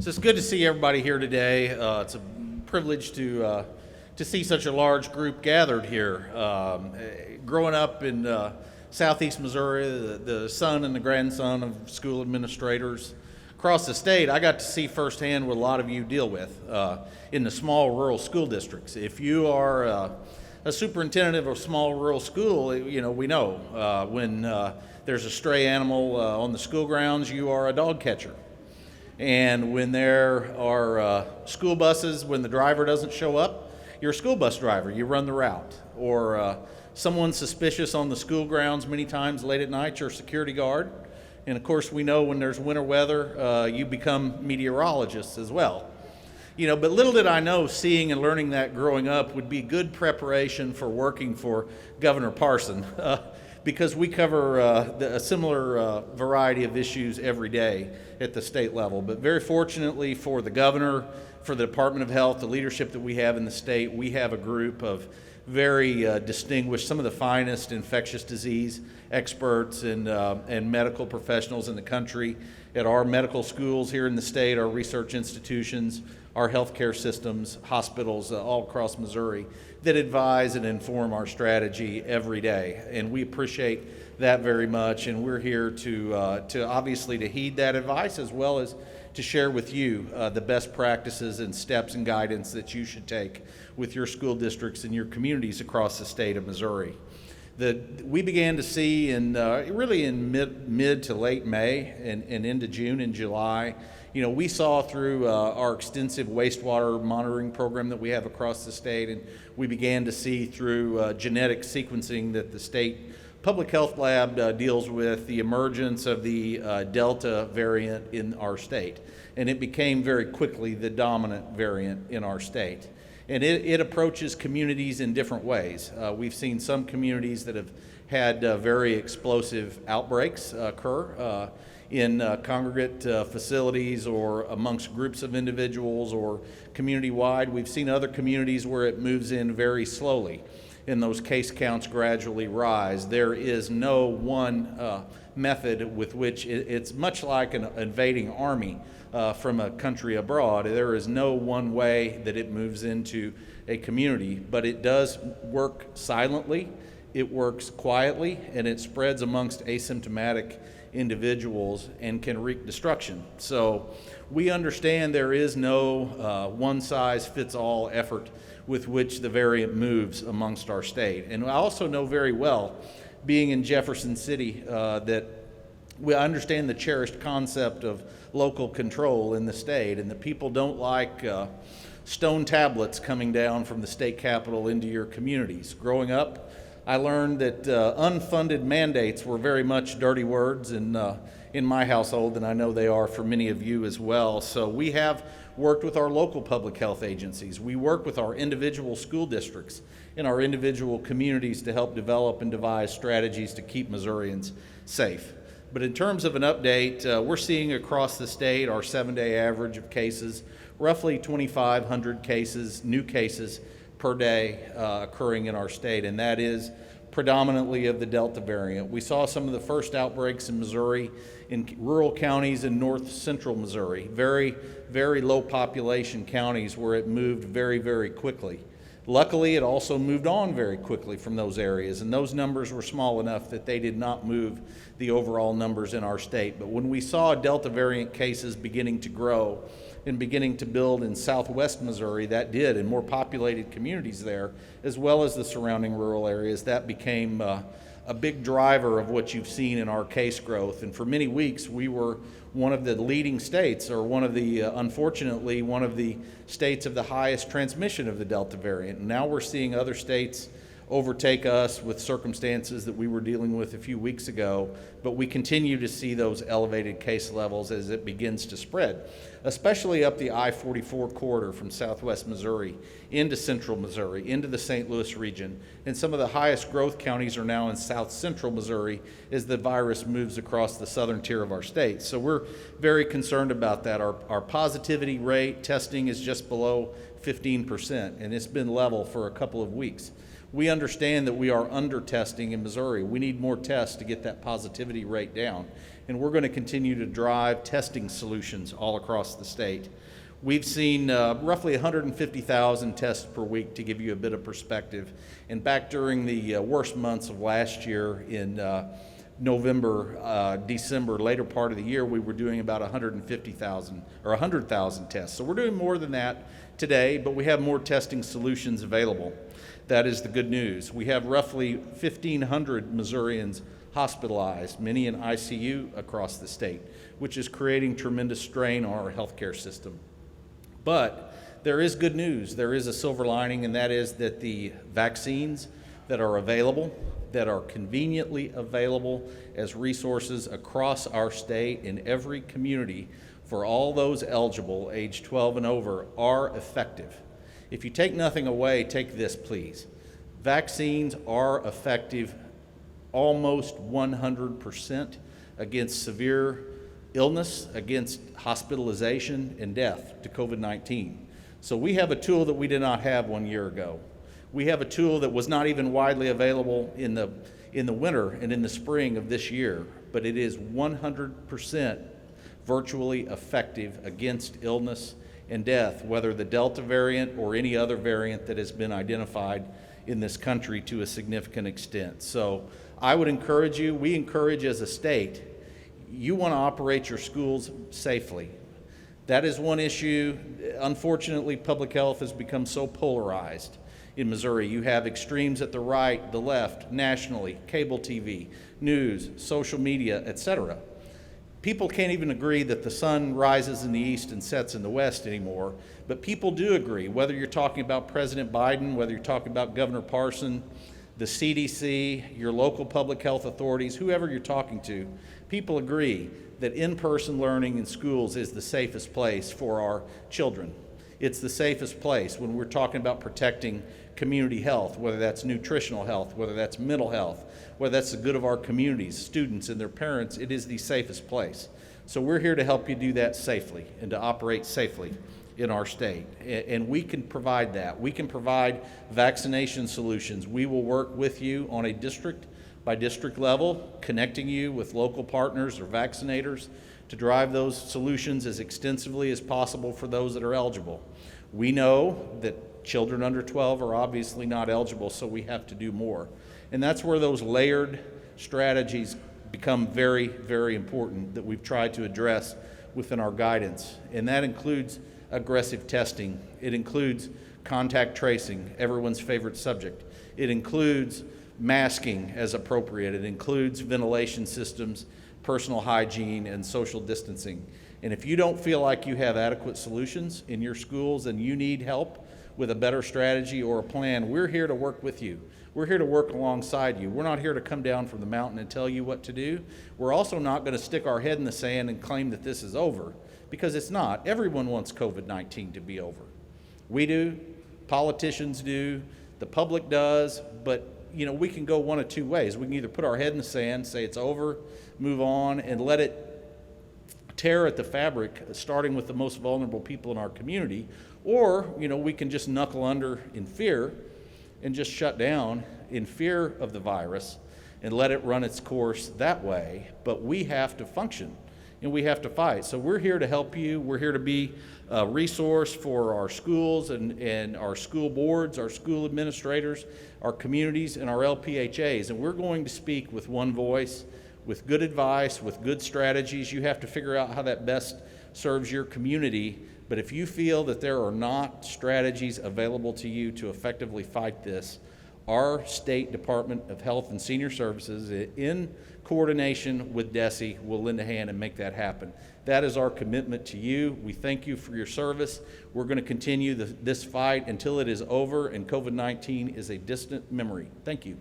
So it's good to see everybody here today. It's a privilege to see such a large group gathered here. Growing up in southeast Missouri, the son and the grandson of school administrators across the state, I got to see firsthand what a lot of you deal with in the small rural school districts. If you are a superintendent of a small rural school, we know when there's a stray animal on the school grounds, you are a dog catcher. And when there are school buses, when the driver doesn't show up, you're a school bus driver. You run the route. Or someone suspicious on the school grounds many times late at night, you're a security guard. And of course, we know when there's winter weather, you become meteorologists as well. But little did I know, seeing and learning that growing up would be good preparation for working for Governor Parson. Because we cover a similar variety of issues every day at the state level. But very fortunately for the governor, for the Department of Health, the leadership that we have in the state, we have a group of very distinguished, some of the finest infectious disease experts and medical professionals in the country at our medical schools here in the state, our research institutions, our healthcare systems, hospitals all across Missouri that advise and inform our strategy every day. And we appreciate that very much. And we're here to obviously to heed that advice as well as to share with you the best practices and steps and guidance that you should take with your school districts and your communities across the state of Missouri. We began to see really in mid to late May and into June and July. We saw through our extensive wastewater monitoring program that we have across the state, and we began to see through genetic sequencing that the state public health lab deals with the emergence of the Delta variant in our state. And it became very quickly the dominant variant in our state. And it approaches communities in different ways. We've seen some communities that have had very explosive outbreaks occur in congregate facilities or amongst groups of individuals or community-wide. We've seen other communities where it moves in very slowly and those case counts gradually rise. There is no one method with which it's much like an invading army from a country abroad. There is no one way that it moves into a community, but it does work silently, it works quietly, and it spreads amongst asymptomatic individuals and can wreak destruction. So we understand there is no one-size-fits-all effort with which the variant moves amongst our state. And I also know very well, being in Jefferson City, that we understand the cherished concept of local control in the state, and the people don't like stone tablets coming down from the state capitol into your communities. Growing up, I learned that unfunded mandates were very much dirty words in my household, and I know they are for many of you as well. So we have worked with our local public health agencies. We work with our individual school districts in our individual communities to help develop and devise strategies to keep Missourians safe. But in terms of an update, we're seeing across the state our 7-day average of cases, roughly 2,500 cases, new cases per day occurring in our state, and that is predominantly of the Delta variant. We saw some of the first outbreaks in Missouri in rural counties in north central Missouri, very, very low population counties where it moved very, very quickly. Luckily, it also moved on very quickly from those areas, and those numbers were small enough that they did not move the overall numbers in our state. But when we saw Delta variant cases beginning to grow and beginning to build in southwest Missouri, that did, in more populated communities there, as well as the surrounding rural areas, that became a big driver of what you've seen in our case growth. And for many weeks, we were one of the leading states, or unfortunately, one of the states of the highest transmission of the Delta variant. And now we're seeing other states overtake us with circumstances that we were dealing with a few weeks ago, but we continue to see those elevated case levels as it begins to spread, especially up the I-44 corridor from southwest Missouri into central Missouri, into the St. Louis region. And some of the highest growth counties are now in south central Missouri as the virus moves across the southern tier of our state. So we're very concerned about that. Our positivity rate testing is just below 15%, and it's been level for a couple of weeks. We understand that we are under testing in Missouri. We need more tests to get that positivity rate down. And we're going to continue to drive testing solutions all across the state. We've seen roughly 150,000 tests per week, to give you a bit of perspective. And back during the worst months of last year in November, December, later part of the year, we were doing about 150,000 or 100,000 tests. So we're doing more than that today, but we have more testing solutions available. That is the good news. We have roughly 1,500 Missourians hospitalized, many in ICU across the state, which is creating tremendous strain on our healthcare system. But there is good news. There is a silver lining, and that is that the vaccines that are available, that are conveniently available as resources across our state in every community for all those eligible, age 12 and over, are effective. If you take nothing away, take this, please. Vaccines are effective almost 100% against severe illness, against hospitalization and death to COVID-19. So we have a tool that we did not have 1 year ago. We have a tool that was not even widely available in the winter and in the spring of this year, but it is 100% virtually effective against illness and death, whether the Delta variant or any other variant that has been identified in this country to a significant extent. So I would encourage you, we encourage as a state, you want to operate your schools safely. That is one issue. Unfortunately, public health has become so polarized in Missouri. You have extremes at the right, the left, nationally, cable TV, news, social media, etc. People can't even agree that the sun rises in the east and sets in the west anymore, but people do agree, whether you're talking about President Biden, whether you're talking about Governor Parson, the CDC, your local public health authorities, whoever you're talking to, people agree that in-person learning in schools is the safest place for our children. It's the safest place when we're talking about protecting community health, whether that's nutritional health, whether that's mental health, whether that's the good of our communities, students and their parents. It is the safest place. So we're here to help you do that safely and to operate safely in our state. And we can provide that. We can provide vaccination solutions. We will work with you on a district by district level, connecting you with local partners or vaccinators to drive those solutions as extensively as possible for those that are eligible. We know that children under 12 are obviously not eligible, so we have to do more. And that's where those layered strategies become very, very important that we've tried to address within our guidance. And that includes aggressive testing. It includes contact tracing, everyone's favorite subject. It includes masking as appropriate. It includes ventilation systems, personal hygiene, and social distancing. And if you don't feel like you have adequate solutions in your schools and you need help with a better strategy or a plan, we're here to work with you. We're here to work alongside you. We're not here to come down from the mountain and tell you what to do. We're also not going to stick our head in the sand and claim that this is over, because it's not. Everyone wants COVID-19 to be over. We do, politicians do, the public does, but we can go one of two ways. We can either put our head in the sand, say it's over, move on, and let it tear at the fabric, starting with the most vulnerable people in our community, or we can just knuckle under in fear and just shut down in fear of the virus and let it run its course that way. But we have to function and we have to fight. So we're here to help you. We're here to be a resource for our schools and our school boards, our school administrators, our communities, and our LPHAs. And we're going to speak with one voice, with good advice, with good strategies. You have to figure out how that best serves your community. But if you feel that there are not strategies available to you to effectively fight this, our State Department of Health and Senior Services, in coordination with DESE, will lend a hand and make that happen. That is our commitment to you. We thank you for your service. We're going to continue this fight until it is over and COVID-19 is a distant memory. Thank you.